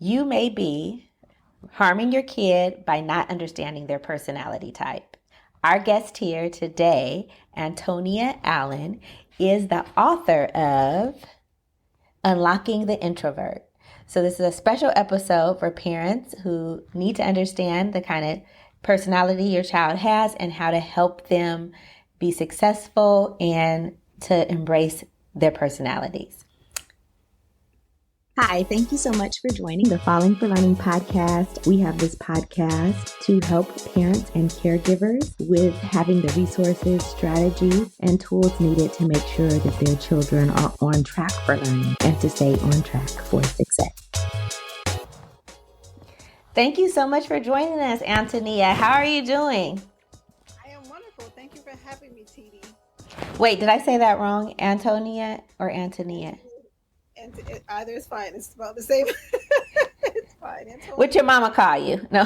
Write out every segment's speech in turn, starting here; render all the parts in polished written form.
You may be harming your kid by not understanding their personality type. Our guest here today, Antonia Allen, is the author of Unlocking the Introvert. So, this is a special episode for parents who need to understand the kind of personality your child has and how to help them be successful and to embrace their personalities. Hi, thank you so much for joining the Falling for Learning podcast. We have this podcast to help parents and caregivers with having the resources, strategies, and tools needed to make sure that their children are on track for learning and to stay on track for success. Thank you so much for joining us, Antonia. How are you doing? I am wonderful. Thank you for having me, TD. Wait, did I say that wrong? Antonia or Antonia? And either is fine. It's about the same. It's fine. Antonia. What's your mama call you? No.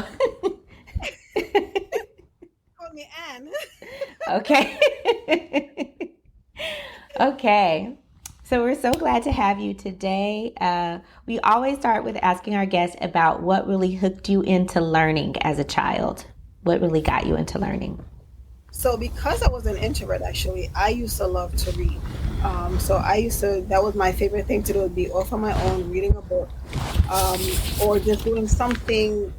Call me Anne. Okay. Okay. So we're so glad to have you today. We always start with asking our guests about what really hooked you into learning as a child. What really got you into learning? So because I was an introvert, actually, I used to love to read. That was my favorite thing to do, would be off on my own, reading a book, or just doing something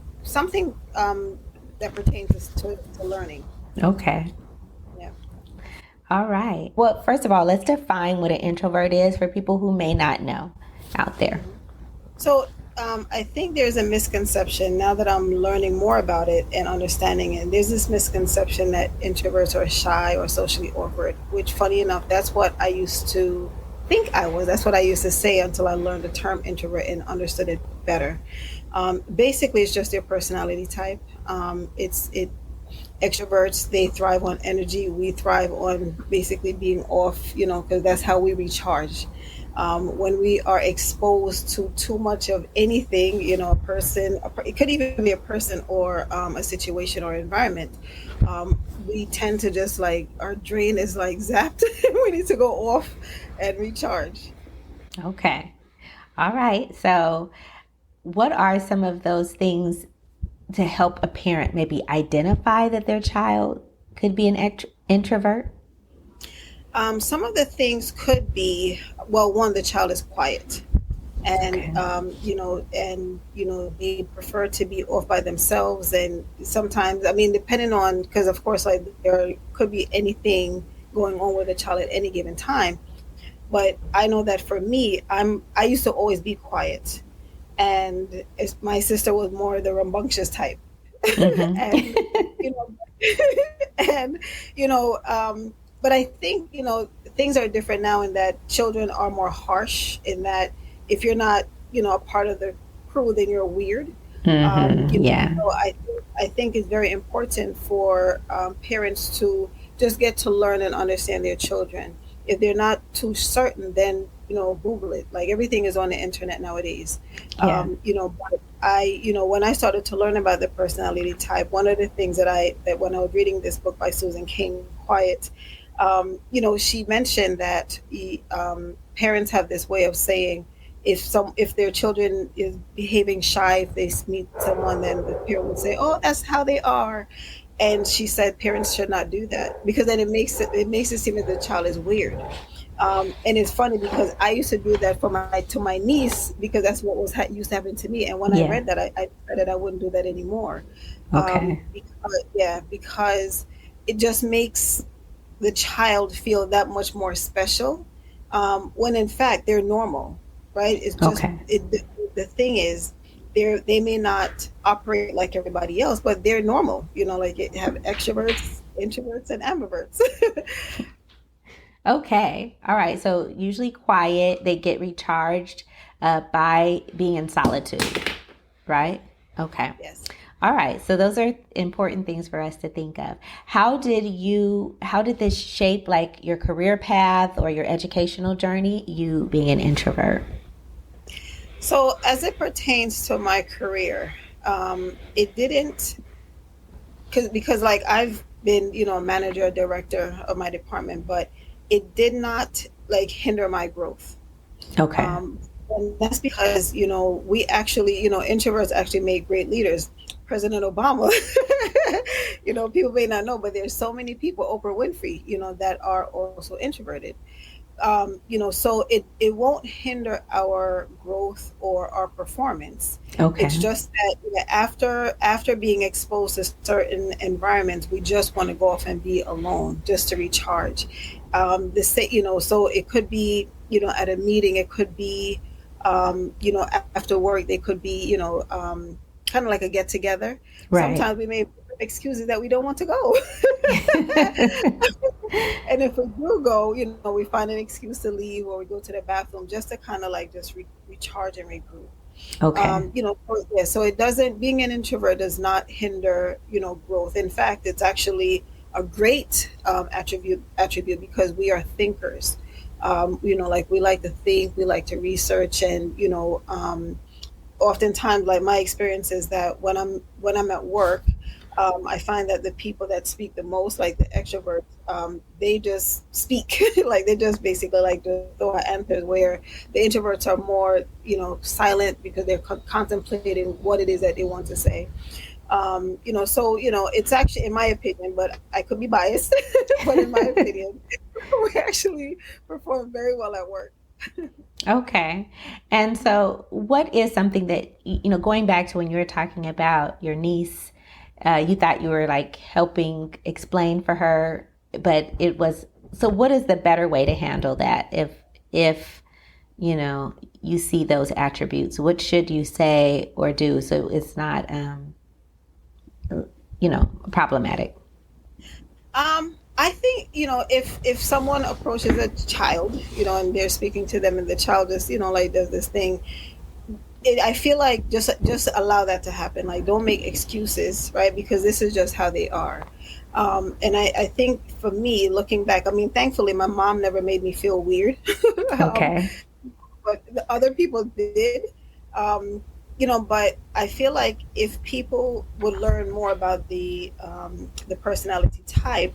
that pertains to learning. Okay. Yeah. All right. Well, first of all, let's define what an introvert is for people who may not know out there. So I think there's a misconception now that I'm learning more about it and understanding it. There's this misconception that introverts are shy or socially awkward, which, funny enough, that's what I used to think I was. That's what I used to say until I learned the term introvert and understood it better. Basically, it's just their personality type. Extroverts, they thrive on energy. We thrive on basically being off, because that's how we recharge. When we are exposed to too much of anything, a person, it could even be a person or a situation or environment, we tend to just our drain is zapped. We need to go off and recharge. Okay. All right. So, what are some of those things to help a parent maybe identify that their child could be an introvert? Some of the things could be, well, one, the child is quiet, and they prefer to be off by themselves. And sometimes, I mean, depending on, because of course, there could be anything going on with a child at any given time. But I know that for me, I used to always be quiet, and my sister was more the rambunctious type. Mm-hmm. and you know and you know but I think things are different now in that children are more harsh, in that if you're not a part of the crew, then you're weird. Mm-hmm. Yeah. So I think it's very important for parents to just get to learn and understand their children. If they're not too certain, then Google it. Like, everything is on the internet nowadays. Yeah. But when I started to learn about the personality type, one of the things that when I was reading this book by Susan King, Quiet, she mentioned that parents have this way of saying, if their children is behaving shy, if they meet someone, then the parent would say, "Oh, that's how they are." And she said parents should not do that, because then it makes it seem that the child is weird. And it's funny because I used to do that to my niece, because that's what used to happen to me. And when I Yeah. read that, I decided I wouldn't do that anymore. Okay. Because it just makes the child feel that much more special, when in fact they're normal, right? It's just Okay. the thing is, they may not operate like everybody else, but they're normal. Like, you have extroverts, introverts, and ambiverts. Okay. All right. So usually quiet, they get recharged by being in solitude, right? Okay. Yes. All right. So those are important things for us to think of. How did this shape like your career path or your educational journey, you being an introvert? So as it pertains to my career, it didn't, because like I've been, a manager, director of my department, but it did not hinder my growth. Okay. Um, And that's because, we actually, introverts actually make great leaders. President Obama, people may not know, but there's so many people, Oprah Winfrey, that are also introverted. So it won't hinder our growth or our performance. It's Okay. just that, after being exposed to certain environments, we just want to go off and be alone just to recharge. So it could be, at a meeting, it could be, after work, they could be, kind of like a get together. Right. Sometimes we may have excuses that we don't want to go. And if we do go, we find an excuse to leave, or we go to the bathroom just to kind of like just recharge and regroup. Okay. So it doesn't, being an introvert does not hinder, growth. In fact, it's actually a great attribute because we are thinkers. Like we like to think, we like to research, and oftentimes, like my experience is that when I'm at work, I find that the people that speak the most, like the extroverts, they just speak like they just basically like to throw out answers, where the introverts are more, silent because they're contemplating what it is that they want to say. So it's actually, in my opinion, but I could be biased, but in my opinion, we actually perform very well at work. Okay. And so, what is something that, going back to when you were talking about your niece, you thought you were like helping explain for her, but it was, so what is the better way to handle that if, you see those attributes? What should you say or do so it's not, problematic? I think, if someone approaches a child, and they're speaking to them, and the child just, like does this thing, I feel like just allow that to happen. Like, don't make excuses, right? Because this is just how they are. And I think for me, looking back, I mean, thankfully, my mom never made me feel weird, um, Okay. but the other people did. But I feel like if people would learn more about the personality type,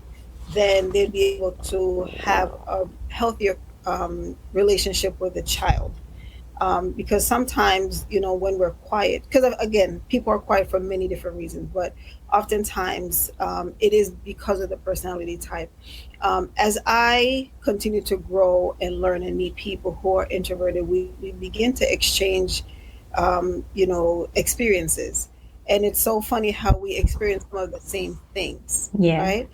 then they'd be able to have a healthier relationship with the child. Because sometimes, when we're quiet, because again, people are quiet for many different reasons, but oftentimes it is because of the personality type. As I continue to grow and learn and meet people who are introverted, we begin to exchange, experiences. And it's so funny how we experience some of the same things, Yeah. right?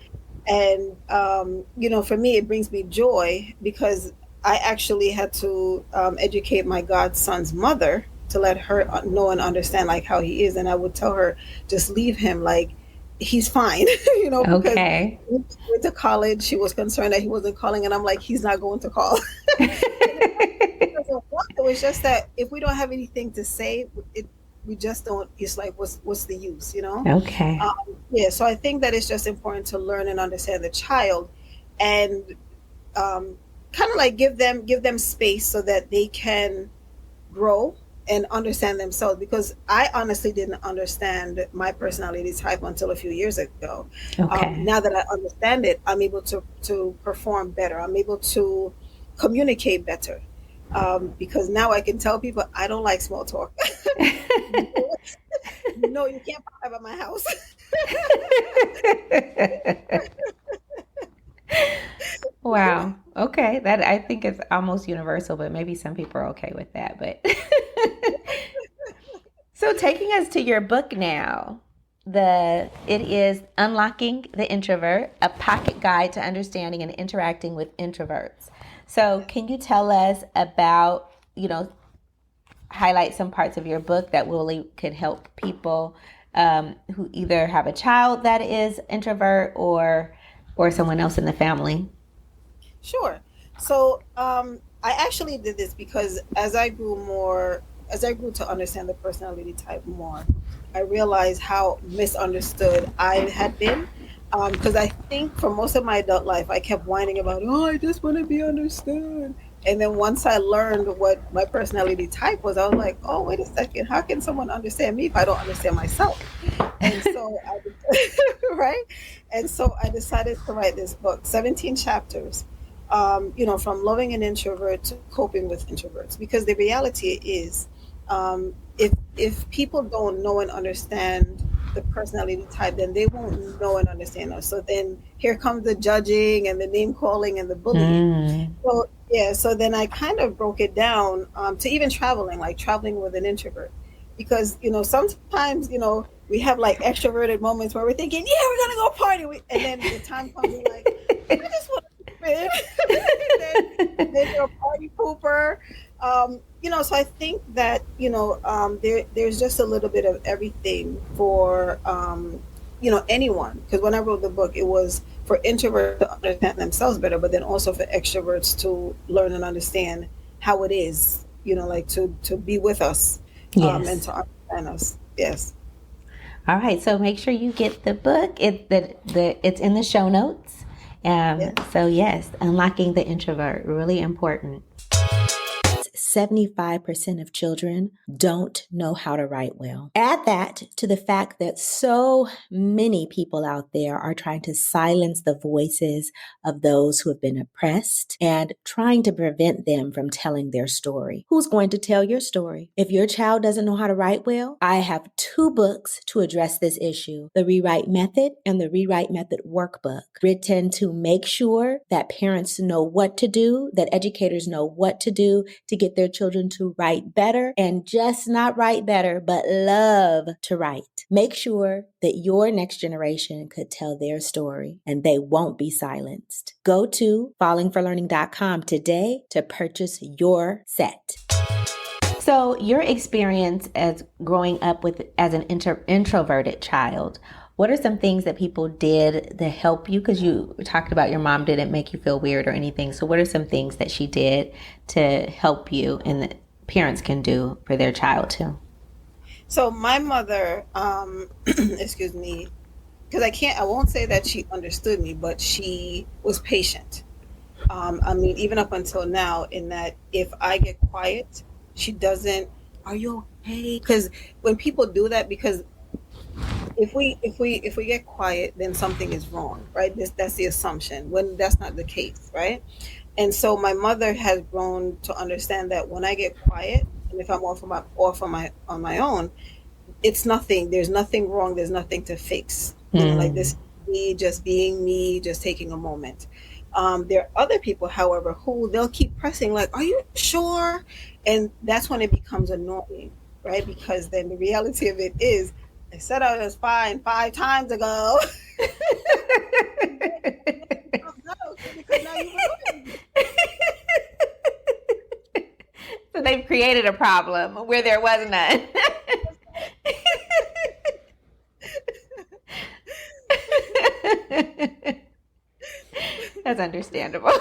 And for me, it brings me joy because I actually had to educate my godson's mother to let her know and understand like how he is. And I would tell her, just leave him, like he's fine, because Okay. when he went to college, she was concerned that he wasn't calling, and I'm like, he's not going to call. And it's not because of what, it was just that if we don't have anything to say, we just don't. It's like, what's the use? Okay. Yeah, so I think that it's just important to learn and understand the child, and kind of like give them space so that they can grow and understand themselves. Because I honestly didn't understand my personality type until a few years ago. Okay. Now that I understand it, I'm able to perform better. I'm able to communicate better. Because now I can tell people I don't like small talk. No, you can't arrive at my house. Wow. Okay. That I think is almost universal, but maybe some people are okay with that. But so taking us to your book now, it is Unlocking the Introvert, a pocket guide to understanding and interacting with introverts. So can you tell us about, highlight some parts of your book that really could help people who either have a child that is introvert or someone else in the family? Sure. So I actually did this because as I grew to understand the personality type more, I realized how misunderstood I had been. Because I think for most of my adult life, I kept whining about, oh, I just want to be understood. And then once I learned what my personality type was, I was like, oh, wait a second, how can someone understand me if I don't understand myself? And so right? And so I decided to write this book, 17 chapters. from loving an introvert to coping with introverts. Because the reality is, if people don't know and understand the personality type, then they won't know and understand us. So then here comes the judging and the name calling and the bullying. Mm. So yeah, so then I kind of broke it down to even traveling, like traveling with an introvert, because sometimes we have like extroverted moments where we're thinking, yeah, we're gonna go party, and then the time comes and we're like, I just want to sleep in. then you're a party pooper. So I think that there's just a little bit of everything for anyone. Because when I wrote the book, it was for introverts to understand themselves better, but then also for extroverts to learn and understand how it is, like to be with us, and Yes. to understand us. Yes. All right. So make sure you get the book. It's in the show notes. Yes. So yes, unlocking the introvert, really important. 75% of children don't know how to write well. Add that to the fact that so many people out there are trying to silence the voices of those who have been oppressed and trying to prevent them from telling their story. Who's going to tell your story? If your child doesn't know how to write well, I have 2 books to address this issue: The Rewrite Method and The Rewrite Method Workbook, written to make sure that parents know what to do, that educators know what to do to get their children to write better, and just not write better, but love to write. Make sure that your next generation could tell their story and they won't be silenced. Go to fallingforlearning.com today to purchase your set. So your experience as growing up as an introverted child, what are some things that people did to help you? Because you talked about your mom didn't make you feel weird or anything. So what are some things that she did to help you and that parents can do for their child too? So my mother, excuse me, because I won't say that she understood me, but she was patient. I mean, even up until now, in that if I get quiet, she doesn't. Are you okay? Because when people do that, because if we get quiet, then something is wrong, right? That's the assumption when that's not the case, right? And so my mother has grown to understand that when I get quiet, and if I'm off on my own, it's nothing. There's nothing wrong. There's nothing to fix. Like Mm. this, me just being me, just taking a moment. There are other people, however, who they'll keep pressing, like, "Are you sure?" And that's when it becomes annoying, right? Because then the reality of it is, I said I was fine 5 times ago. Because now you've annoyed me. So they've created a problem where there was none. That's understandable.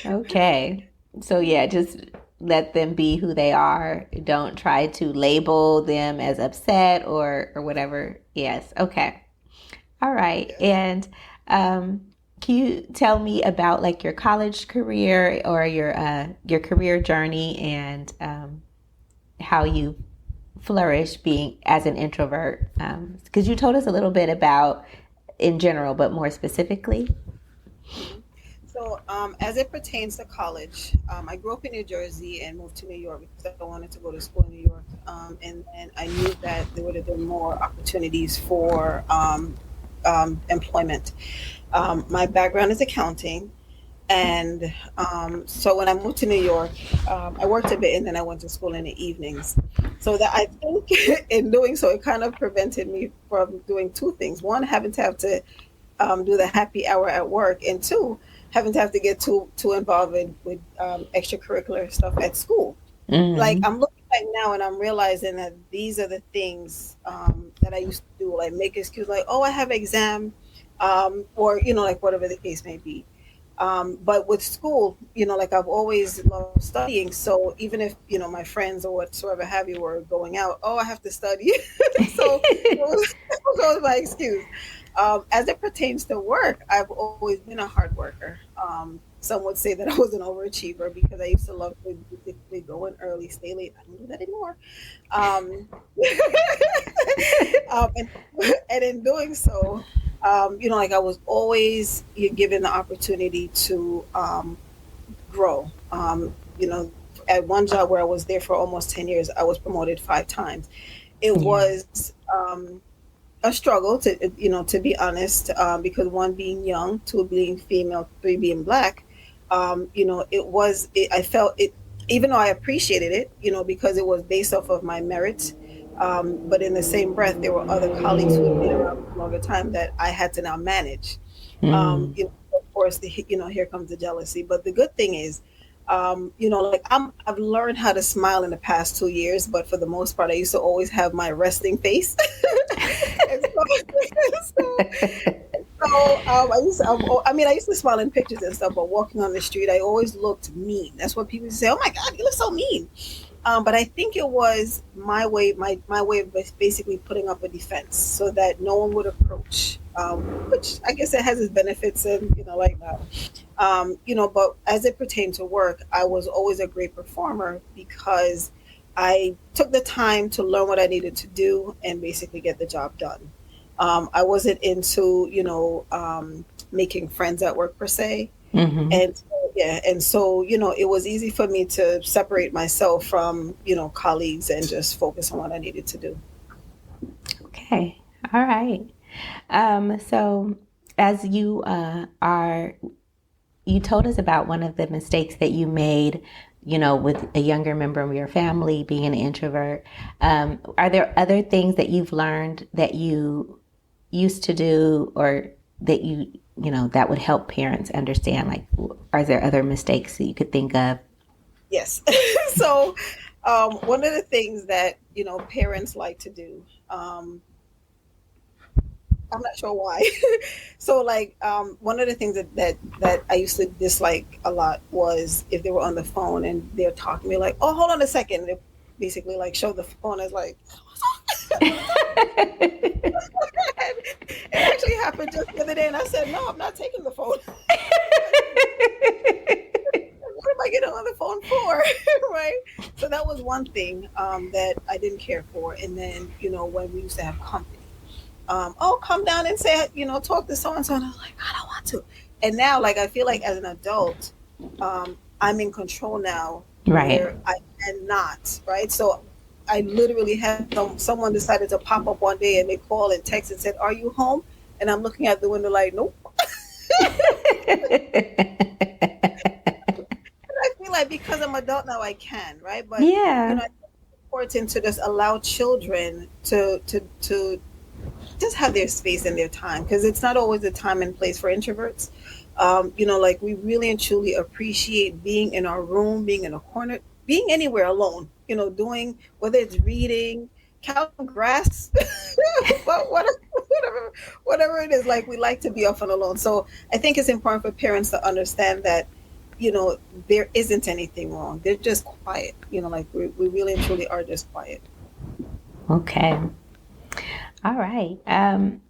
Okay. So yeah, just let them be who they are. Don't try to label them as upset or whatever. Yes. Okay. All right. Yes. And can you tell me about like your college career or your career journey and how you flourish being as an introvert? Because you told us a little bit about in general, but more specifically. Mhm. So, as it pertains to college, I grew up in New Jersey and moved to New York because I wanted to go to school in New York. And I knew that there would have been more opportunities for employment. My background is accounting. And so when I moved to New York, I worked a bit and then I went to school in the evenings. So that I think in doing so, it kind of prevented me from doing 2 things. One, having to have to do the happy hour at work, and 2, having to have to get too involved with extracurricular stuff at school. Like Mm-hmm. I'm looking back now and I'm realizing that these are the things that I used to do, like make excuses, like, oh, I have exam, or like whatever the case may be. But with school, like I've always loved studying. So even if my friends or whatsoever have you were going out, oh, I have to study. So that was always my excuse. As it pertains to work, I've always been a hard worker. Some would say that I was an overachiever because I used to love to basically go in early, stay late. I don't do that anymore. Um, and, and in doing so, Like I was always given the opportunity to grow. At one job where I was there for almost 10 years, I was promoted 5 times. It Yeah. was a struggle to be honest, because one being young, two being female, three being black. I felt it, even though I appreciated it, because it was based off of my merit. But in the same breath, there were other colleagues who had been around for a longer time that I had to now manage. Mm. Of course, here comes the jealousy. But the good thing is, like I've learned how to smile in the past 2 years, but for the most part, I used to always have my resting face. And so, so, I used to smile in pictures and stuff, but walking on the street, I always looked mean. That's what people say. Oh my God, you look so mean. But I think it was my way of basically putting up a defense so that no one would approach. Which I guess it has its benefits and like that. But as it pertained to work, I was always a great performer because I took the time to learn what I needed to do and basically get the job done. I wasn't into, making friends at work per se. Hmm. And yeah, and so, it was easy for me to separate myself from, colleagues and just focus on what I needed to do. Okay. All right. So as you told us about one of the mistakes that you made, with a younger member of your family being an introvert. Are there other things that you've learned that you used to do, or that that would help parents understand? Like, are there other mistakes that you could think of? Yes. So, one of the things that, parents like to do, I'm not sure why. So like, one of the things that I used to dislike a lot was if they were on the phone and they're talking to me like, oh, hold on a second. They basically like show the phone as like, it actually happened just the other day. And I said, no, I'm not taking the phone. What am I getting on the phone for? Right. So that was one thing, that I didn't care for. And then, when we used to have company, oh, come down and say, talk to so and so. And I was like, I don't want to. And now, like, I feel like as an adult, I'm in control now Right. where I cannot, right? So I literally had someone decided to pop up one day and they called and text and said, are you home? And I'm looking out the window like, nope. I feel like because I'm adult now, I can, right? But, Yeah. I think it's important to just allow children to just have their space and their time because it's not always a time and place for introverts. Like we really and truly appreciate being in our room, being in a corner, being anywhere alone, doing whether it's reading, counting grass, but whatever it is, like we like to be off and alone. So I think it's important for parents to understand that, there isn't anything wrong. They're just quiet, like we really and truly are just quiet. Okay. All right. And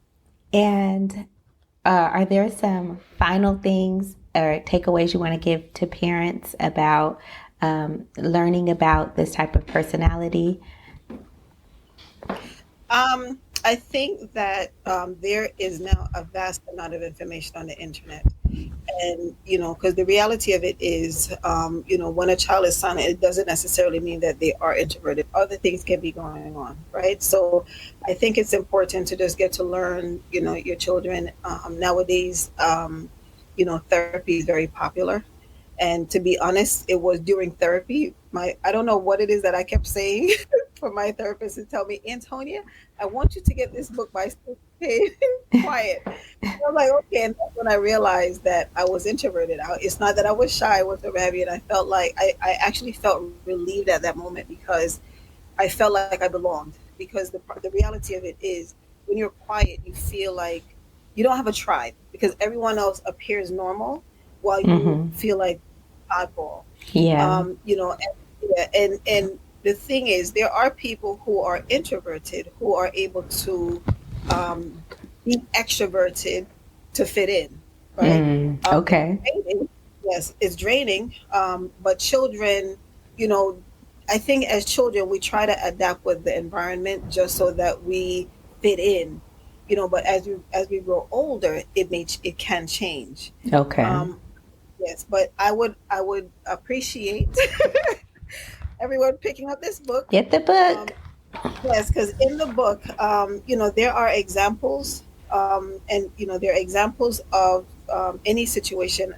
are there some final things or takeaways you want to give to parents about learning about this type of personality? I think that, there is now a vast amount of information on the internet. And, because the reality of it is, when a child is silent, it doesn't necessarily mean that they are introverted. Other things can be going on, right? So I think it's important to just get to learn, your children. Nowadays, therapy is very popular. And to be honest, it was during therapy. I don't know what it is that I kept saying for my therapist to tell me, Antonia, I want you to get this book by Stephen Quiet. I was like, okay, and that's when I realized that I was introverted. It's not that I was shy whatsoever, and I felt like I actually felt relieved at that moment because I felt like I belonged. Because the reality of it is, when you're quiet, you feel like you don't have a tribe because everyone else appears normal, while you Mm-hmm. feel like oddball. Yeah. And the thing is, there are people who are introverted who are able to, um, be extroverted to fit in, right? It's Okay. draining. Yes, it's draining. But children, you know, I think as children we try to adapt with the environment just so that we fit in. but as we grow older, it can change. Okay. Um, yes, but I would appreciate everyone picking up this book. Get the book. Um, yes, because in the book, there are examples, and there are examples of any situation.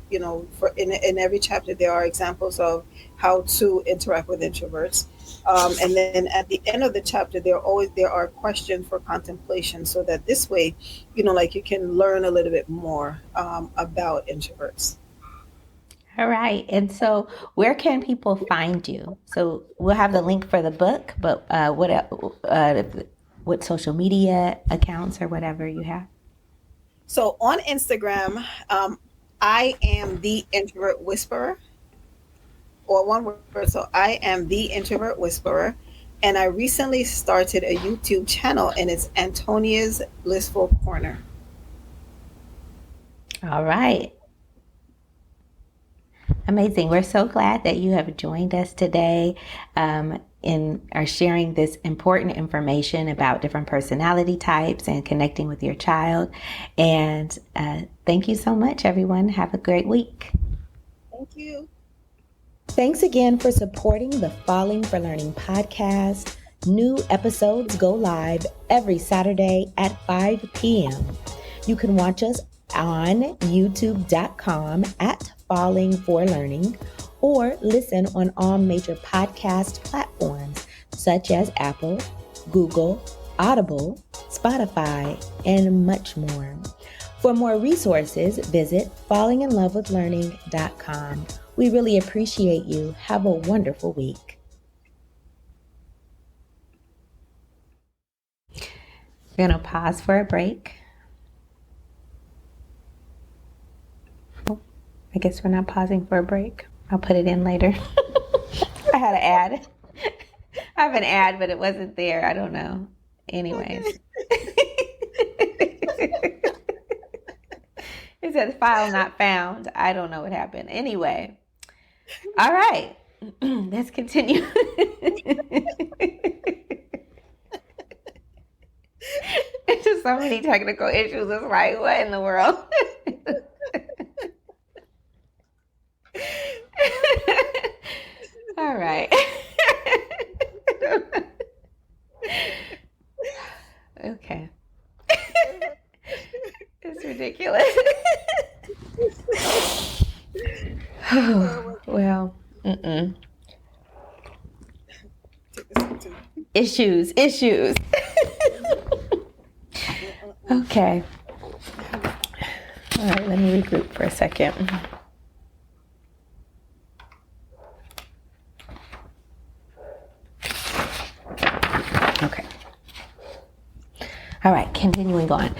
For in every chapter, there are examples of how to interact with introverts. And then at the end of the chapter, there are questions for contemplation, so that this way, like you can learn a little bit more about introverts. All right. And so, where can people find you? So, we'll have the link for the book, but what social media accounts or whatever you have? So on Instagram, I am the introvert whisperer, or one word. So I am the introvert whisperer. And I recently started a YouTube channel, and it's Antonia's Blissful Corner. All right. Amazing. We're so glad that you have joined us today and are sharing this important information about different personality types and connecting with your child. And thank you so much, everyone. Have a great week. Thank you. Thanks again for supporting the Falling for Learning podcast. New episodes go live every Saturday at 5 p.m. You can watch us on youtube.com at Falling for Learning, or listen on all major podcast platforms such as Apple, Google, Audible, Spotify, and much more. For more resources, visit fallinginlovewithlearning.com. We really appreciate you. Have a wonderful week. We're going to pause for a break. Oh, I guess we're not pausing for a break. I'll put it in later. I had an ad. I have an ad, but it wasn't there. I don't know. Anyways. It said file not found. I don't know what happened. Anyway. All right. Let's continue. It's just so many technical issues. It's like, what in the world? All right. Okay. It's ridiculous. Well, issues. Okay. All right, let me regroup for a second. Okay. All right, continuing on.